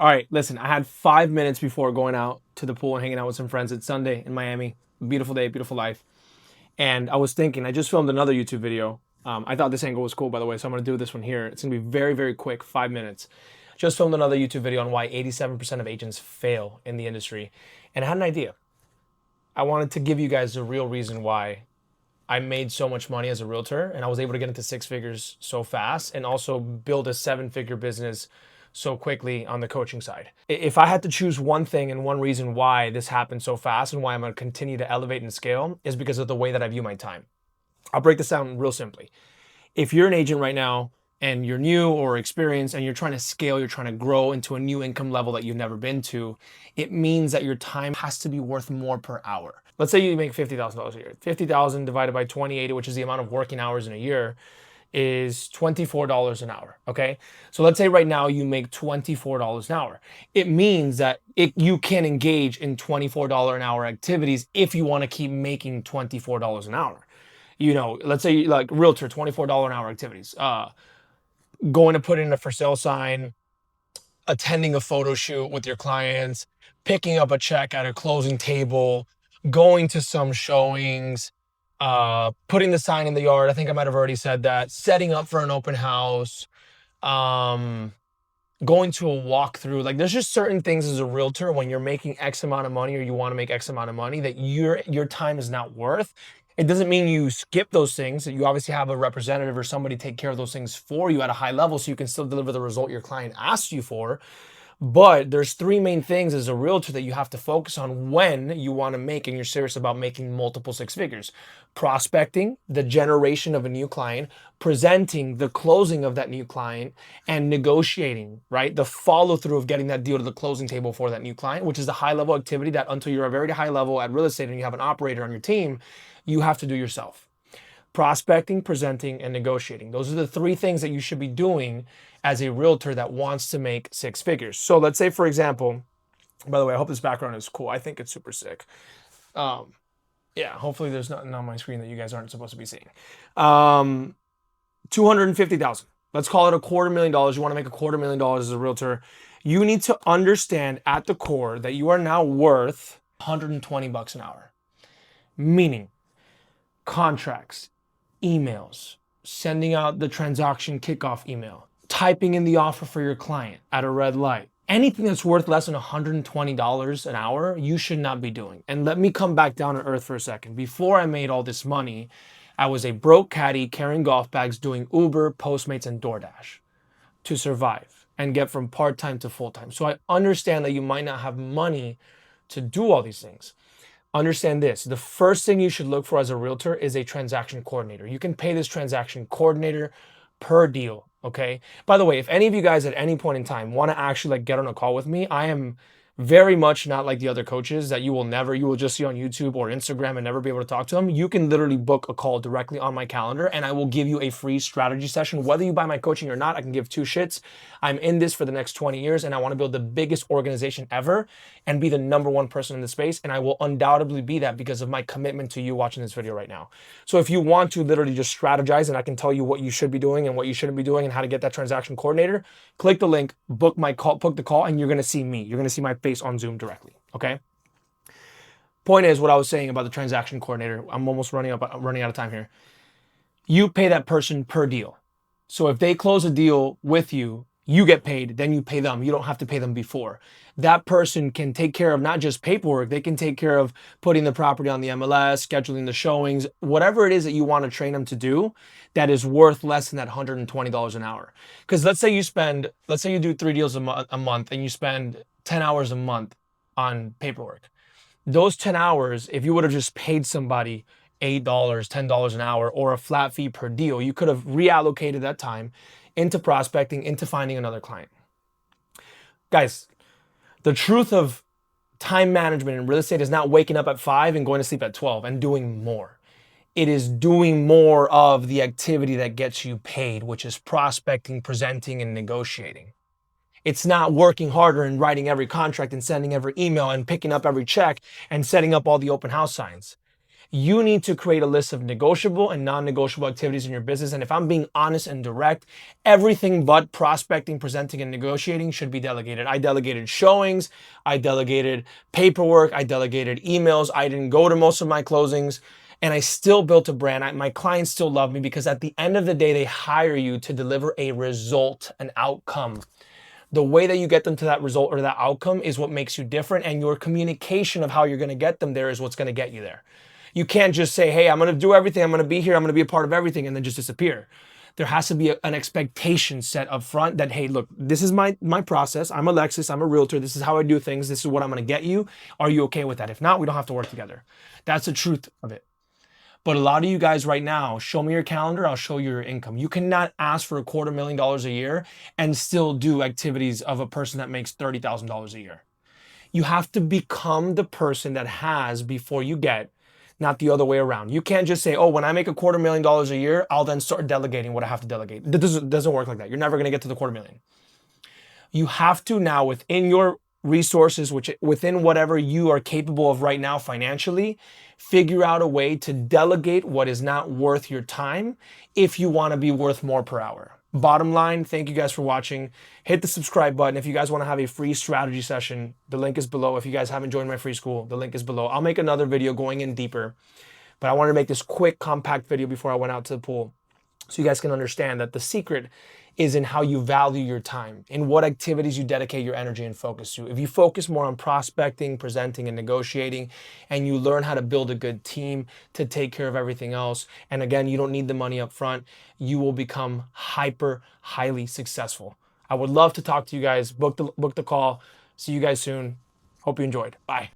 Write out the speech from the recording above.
All right, listen, I had 5 minutes before going out to the pool and hanging out with some friends. It's Sunday in Miami. Beautiful day, beautiful life. And I was thinking, I just filmed another YouTube video. I thought this angle was cool, by the way, so I'm going to do this one here. It's going to be very, very quick, 5 minutes. Just filmed another YouTube video on why 87% of agents fail in the industry. And I had an idea. I wanted to give you guys the real reason why I made so much money as a realtor and I was able to get into six figures so fast and also build a seven-figure business so quickly on the coaching side. If I had to choose one thing and one reason why this happened so fast and why I'm going to continue to elevate and scale is because of the way that I view my time. I'll break this down real simply. If you're an agent right now and you're new or experienced and you're trying to scale, you're trying to grow into a new income level that you've never been to, it means that your time has to be worth more per hour. Let's say you make $50,000 a year. 50,000 divided by 2080, which is the amount of working hours in a year, is $24 an hour, okay? So let's say right now you make $24 an hour. It means that you can engage in $24 an hour activities if you want to keep making $24 an hour. You know, let's say like realtor, $24 an hour activities. Going to put in a for sale sign, attending a photo shoot with your clients, picking up a check at a closing table, going to some showings, putting the sign in the yard. I think I might have already said that. Setting up for an open house, going to a walkthrough. Like there's just certain things as a realtor when you're making X amount of money or you want to make X amount of money that your time is not worth. It doesn't mean you skip those things. You obviously have a representative or somebody take care of those things for you at a high level so you can still deliver the result your client asks you for. But there's three main things as a realtor that you have to focus on when you want to make and you're serious about making multiple six figures. Prospecting, the generation of a new client, presenting, the closing of that new client, and negotiating, right? The follow through of getting that deal to the closing table for that new client, which is a high level activity that until you're a very high level at real estate and you have an operator on your team, you have to do yourself. Prospecting, presenting, and negotiating. Those are the three things that you should be doing as a realtor that wants to make six figures. So let's say, for example, by the way, I hope this background is cool. I think it's super sick. Yeah, hopefully there's nothing on my screen that you guys aren't supposed to be seeing. 250,000. Let's call it $250,000. You want to make $250,000 as a realtor. You need to understand at the core that you are now worth $120 an hour. Meaning contracts, emails, sending out the transaction kickoff email, typing in the offer for your client at a red light. Anything that's worth less than $120 an hour, you should not be doing. And let me come back down to earth for a second. Before I made all this money, I was a broke caddy carrying golf bags doing Uber, Postmates, and DoorDash to survive and get from part-time to full-time. So I understand that you might not have money to do all these things. Understand this, the first thing you should look for as a realtor is a transaction coordinator. You can pay this transaction coordinator per deal, okay? By the way, if any of you guys at any point in time want to actually like get on a call with me, I am very much not like the other coaches that you will just see on YouTube or Instagram and never be able to talk to them. You can literally book a call directly on my calendar and I will give you a free strategy session. Whether you buy my coaching or not, I can give two shits. I'm in this for the next 20 years and I want to build the biggest organization ever and be the number one person in the space. And I will undoubtedly be that because of my commitment to you watching this video right now. So if you want to literally just strategize and I can tell you what you should be doing and what you shouldn't be doing and how to get that transaction coordinator, click the link, book the call, and you're going to see me. You're going to see my face on Zoom directly, okay? Point is what I was saying about the transaction coordinator. I'm almost running out of time here. You pay that person per deal. So if they close a deal with you, you get paid, then you pay them. You don't have to pay them before. That person can take care of not just paperwork, they can take care of putting the property on the MLS, scheduling the showings, whatever it is that you want to train them to do that is worth less than that $120 an hour. Because let's say you do 3 deals a month and you spend 10 hours a month on paperwork. Those 10 hours, if you would have just paid somebody $8, $10 an hour or a flat fee per deal, you could have reallocated that time into prospecting, into finding another client. Guys, the truth of time management in real estate is not waking up at 5 and going to sleep at 12 and doing more. It is doing more of the activity that gets you paid, which is prospecting, presenting, and negotiating. It's not working harder and writing every contract and sending every email and picking up every check and setting up all the open house signs. You need to create a list of negotiable and non-negotiable activities in your business. And if I'm being honest and direct, everything but prospecting, presenting, and negotiating should be delegated. I delegated showings, I delegated paperwork, I delegated emails, I didn't go to most of my closings, and I still built a brand. My clients still love me because at the end of the day, they hire you to deliver a result, an outcome. The way that you get them to that result or that outcome is what makes you different, and your communication of how you're going to get them there is what's going to get you there. You can't just say, hey, I'm going to do everything, I'm going to be here, I'm going to be a part of everything, and then just disappear. There has to be an expectation set up front that, hey, look, this is my process. I'm Alexis, I'm a realtor. This is how I do things. This is what I'm going to get you. Are you okay with that? If not, we don't have to work together. That's the truth of it. But a lot of you guys right now, show me your calendar, I'll show you your income. You cannot ask for $250,000 a year and still do activities of a person that makes $30,000 a year. You have to become the person that has before you get, not the other way around. You can't just say, oh, when I make $250,000 a year, I'll then start delegating what I have to delegate. It doesn't work like that. You're never gonna get to the $250,000. You have to now, within your resources, which within whatever you are capable of right now financially, figure out a way to delegate what is not worth your time if you want to be worth more per hour. Bottom line, thank you guys for watching. Hit the subscribe button. If you guys want to have a free strategy session, the link is below. If you guys haven't joined my free school, the link is below. I'll make another video going in deeper, but I wanted to make this quick, compact video before I went out to the pool so you guys can understand that the secret is in how you value your time, in what activities you dedicate your energy and focus to. If you focus more on prospecting, presenting, and negotiating, and you learn how to build a good team to take care of everything else, and again, you don't need the money up front, you will become highly successful. I would love to talk to you guys. Book the call. See you guys soon. Hope you enjoyed. Bye.